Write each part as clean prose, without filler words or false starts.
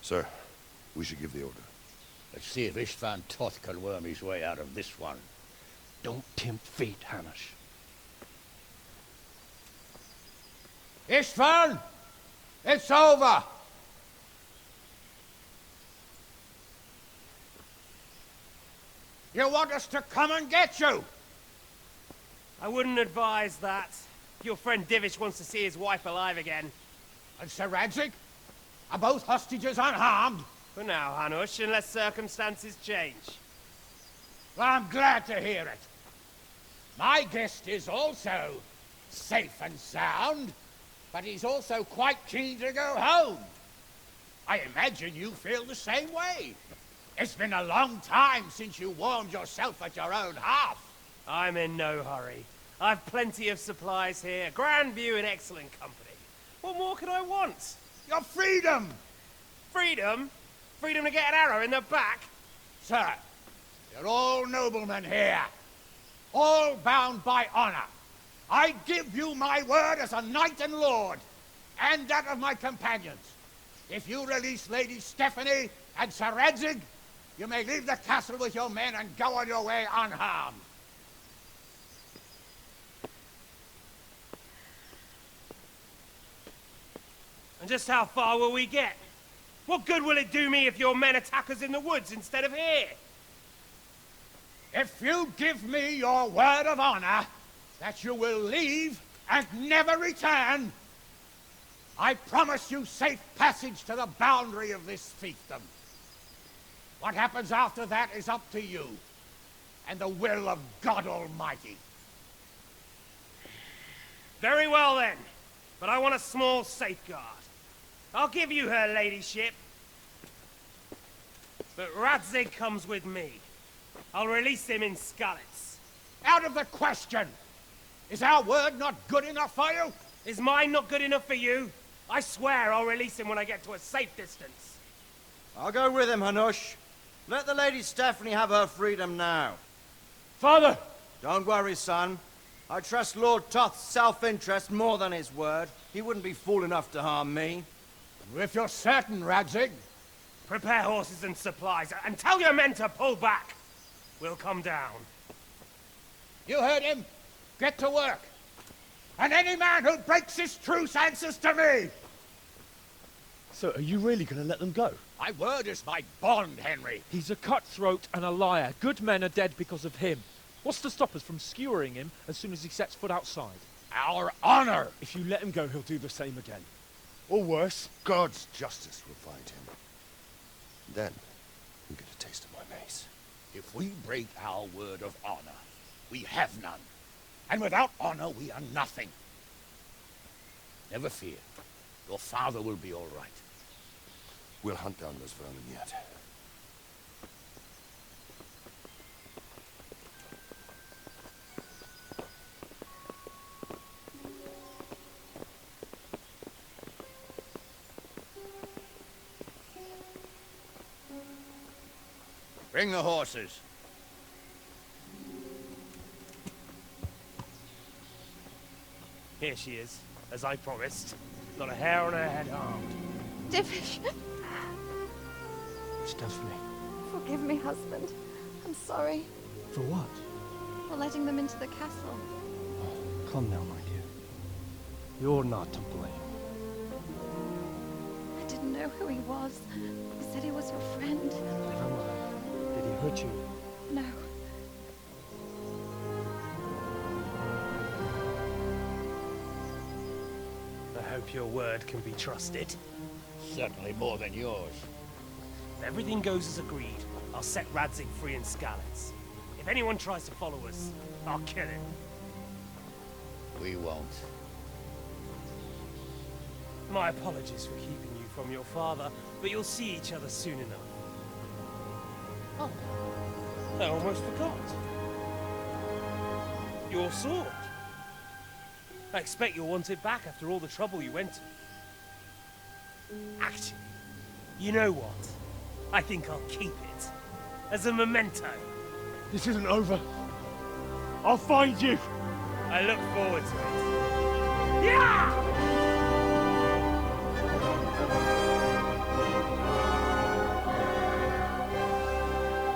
Sir, we should give the order. Let's see if Istvan Toth can worm his way out of this one. Don't tempt fate, Hanush. Istvan! It's over! You want us to come and get you? I wouldn't advise that. Your friend Divish wants to see his wife alive again. And Sir Radzig? Are both hostages unharmed? For now, Hanush, unless circumstances change. Well, I'm glad to hear it. My guest is also safe and sound, but he's also quite keen to go home. I imagine you feel the same way. It's been a long time since you warmed yourself at your own hearth. I'm in no hurry. I've plenty of supplies here, grand view and excellent company. What more could I want? Your freedom! Freedom? Freedom to get an arrow in the back? Sir, you're all noblemen here. All bound by honor. I give you my word as a knight and lord, and that of my companions. If you release Lady Stephanie and Sir Radzig, you may leave the castle with your men and go on your way unharmed. And just how far will we get? What good will it do me if your men attack us in the woods instead of here? If you give me your word of honor that you will leave and never return, I promise you safe passage to the boundary of this fiefdom. What happens after that is up to you and the will of God Almighty. Very well then, but I want a small safeguard. I'll give you her ladyship. But Radzig comes with me. I'll release him in Skalitz. Out of the question! Is our word not good enough for you? Is mine not good enough for you? I swear I'll release him when I get to a safe distance. I'll go with him, Hanush. Let the Lady Stephanie have her freedom now. Father! Don't worry, son. I trust Lord Toth's self-interest more than his word. He wouldn't be fool enough to harm me. If you're certain, Radzig. Prepare horses and supplies, and tell your men to pull back. We'll come down. You heard him. Get to work. And any man who breaks this truce answers to me. So are you really going to let them go? My word is my bond, Henry. He's a cutthroat and a liar. Good men are dead because of him. What's to stop us from skewering him as soon as he sets foot outside? Our honor. If you let him go, he'll do the same again. Or worse. God's justice will find him. Then, you get a taste of my mace. If we break our word of honor, we have none. And without honor, we are nothing. Never fear. Your father will be all right. We'll hunt down those vermin yet. Bring the horses. Here she is, as I promised. Not a hair on her head harmed. Divish! Stephanie. Forgive me, husband. I'm sorry For what? for letting them into the castle. Oh, come now, my dear. You're not to blame. I didn't know who he was. He said he was your friend. Never mind. Did he hurt you? No. hope your word can be trusted. Certainly more than yours. If everything goes as agreed, I'll set Radzig free in Skalitz. If anyone tries to follow us, I'll kill him. We won't. My apologies for keeping you from your father, but you'll see each other soon enough. Oh, I almost forgot. Your sword. I expect you'll want it back after all the trouble you went to. Actually, you know what? I think I'll keep it. As a memento. This isn't over. I'll find you. I look forward to it. Yeah!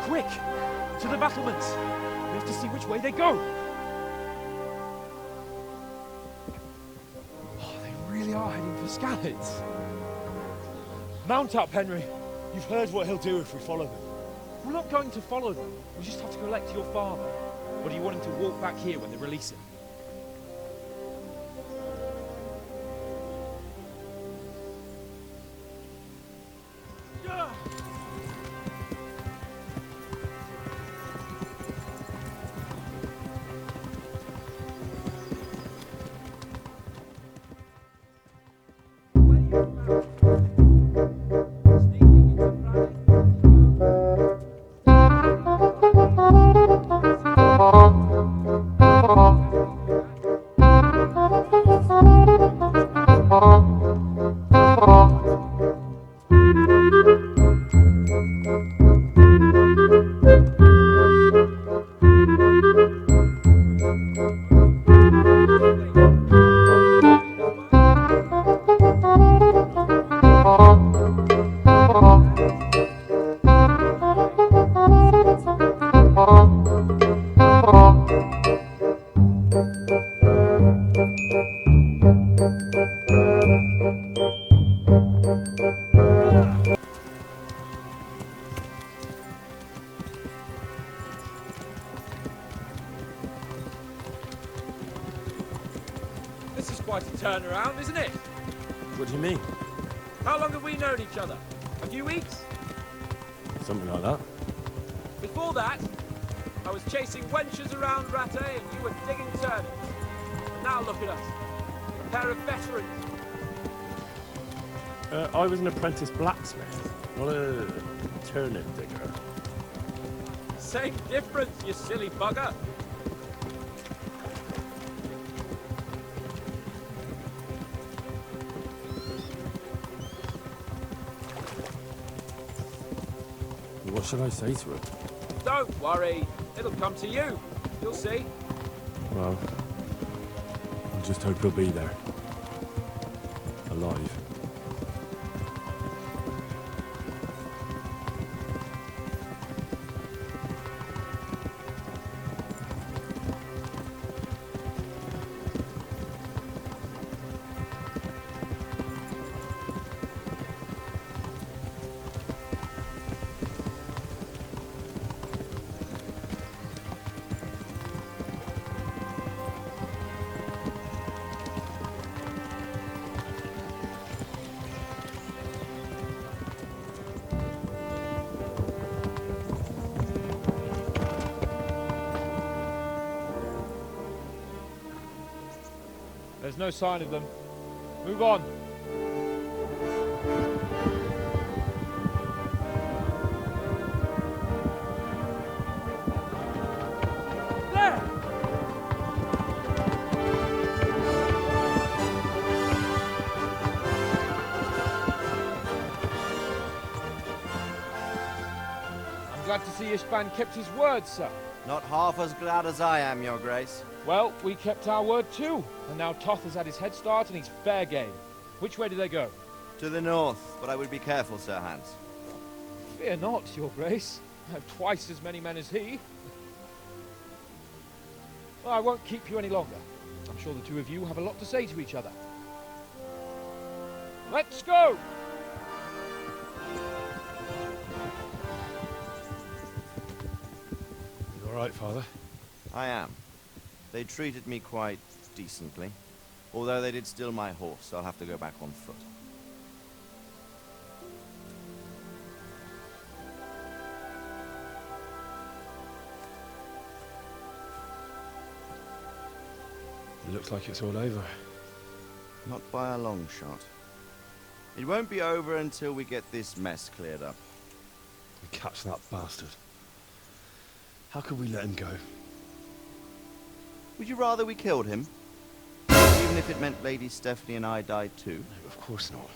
Quick! To the battlements! We have to see which way they go! Oh, they really are heading for Skalitz. Mount up, Henry. You've heard what he'll do if we follow them. We're not going to follow them. We just have to collect your father. Or do you want him to walk back here when they release him? This is quite a turnaround, isn't it? What do you mean? How long have we known each other? A few weeks? Something like that. Before that, I was chasing wenches around Rattay and you were digging turnips. And now look at us. A pair of veterans. I was an apprentice blacksmith, not a turnip digger. Same difference, you silly bugger. What should I say to her? Don't worry. It'll come to you. You'll see. Well, I just hope he'll be there. Alive. There's no sign of them. Move on. There! I'm glad to see Ishban kept his word, sir. Not half as glad as I am, Your Grace. Well, we kept our word too. And now Toth has had his head start and he's fair game. Which way do they go? To the north, but I would be careful, Sir Hans. Fear not, Your Grace. I have twice as many men as he. Well, I won't keep you any longer. I'm sure the two of you have a lot to say to each other. Let's go! You all right, Father? I am. They treated me quite decently. Although they did steal my horse, so I'll have to go back on foot. It looks like it's all over. Not by a long shot. It won't be over until we get this mess cleared up. We catch that bastard. How could we let him go? Would you rather we killed him? Even if it meant Lady Stephanie and I died too? No, of course not.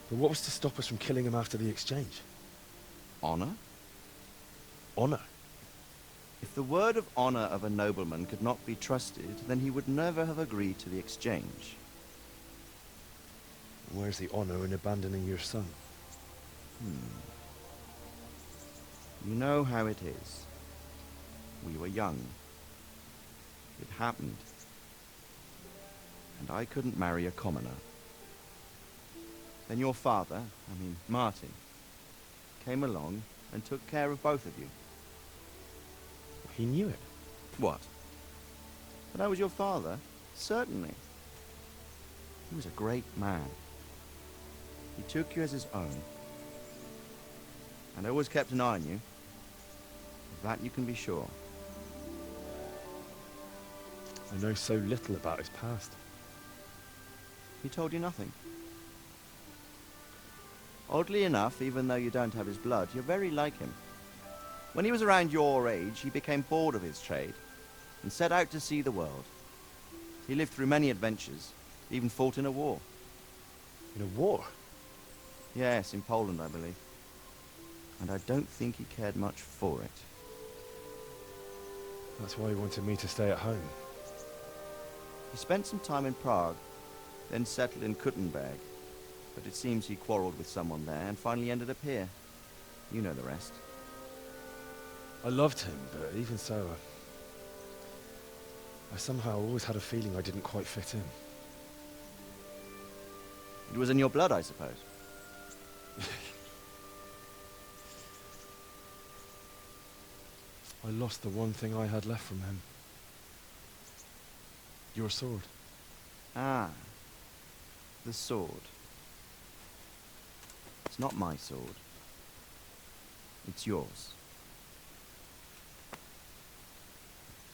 But what was to stop us from killing him after the exchange? Honor? Honor? If the word of honor of a nobleman could not be trusted, then he would never have agreed to the exchange. Where's the honor in abandoning your son? You know how it is. We were young. It happened. And I couldn't marry a commoner. Then your father, Martin, came along and took care of both of you. He knew it. What? That I was your father? Certainly. He was a great man. He took you as his own. And always kept an eye on you. Of that you can be sure. I know so little about his past. He told you nothing. Oddly enough, even though you don't have his blood, you're very like him. When he was around your age, he became bored of his trade and set out to see the world. He lived through many adventures, even fought in a war. In a war? Yes, in Poland, I believe. And I don't think he cared much for it. That's why he wanted me to stay at home. He spent some time in Prague, then settled in Talmberg. But it seems he quarreled with someone there and finally ended up here. You know the rest. I loved him, but even so, I somehow always had a feeling I didn't quite fit in. It was in your blood, I suppose. I lost the one thing I had left from him. Your sword. Ah. The sword. It's not my sword. It's yours.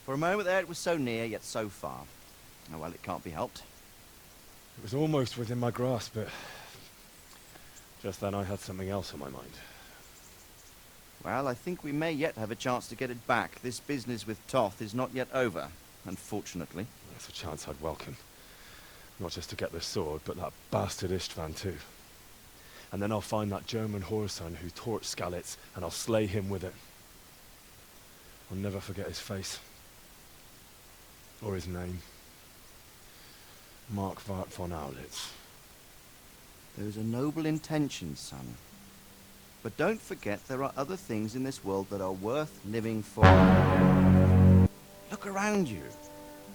For a moment there it was so near, yet so far. Oh well, it can't be helped. It was almost within my grasp, but just then I had something else on my mind. Well, I think we may yet have a chance to get it back. This business with Toth is not yet over, unfortunately. That's a chance I'd welcome. Not just to get the sword, but that bastard Istvan too. And then I'll find that German whoreson who torched Skalitz, and I'll slay him with it. I'll never forget his face. Or his name. Mark Vart von Aulitz. Those are noble intentions, son. But don't forget there are other things in this world that are worth living for. Look around you.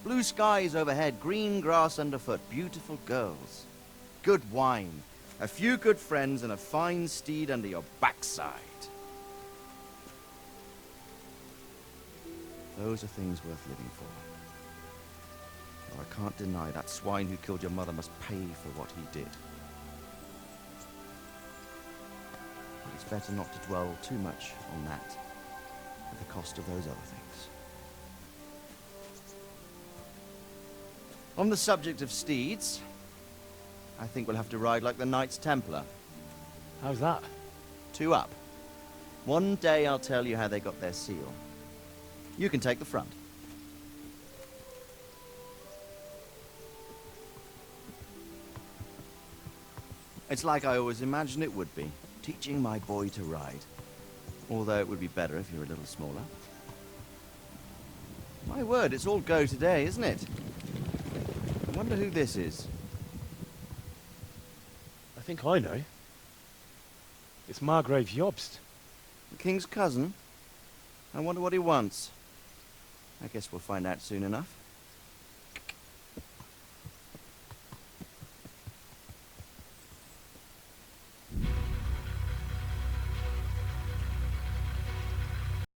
Blue skies overhead, green grass underfoot, beautiful girls. Good wine, a few good friends, and a fine steed under your backside. Those are things worth living for. Though I can't deny that swine who killed your mother must pay for what he did. But it's better not to dwell too much on that at the cost of those other things. On the subject of steeds, I think we'll have to ride like the Knights Templar. How's that? 2 up. One day I'll tell you how they got their seal. You can take the front. It's like I always imagined it would be, teaching my boy to ride. Although it would be better if you're a little smaller. My word, it's all go today, isn't it? I wonder who this is. I think I know. It's Margrave Jobst. The king's cousin? I wonder what he wants. I guess we'll find out soon enough.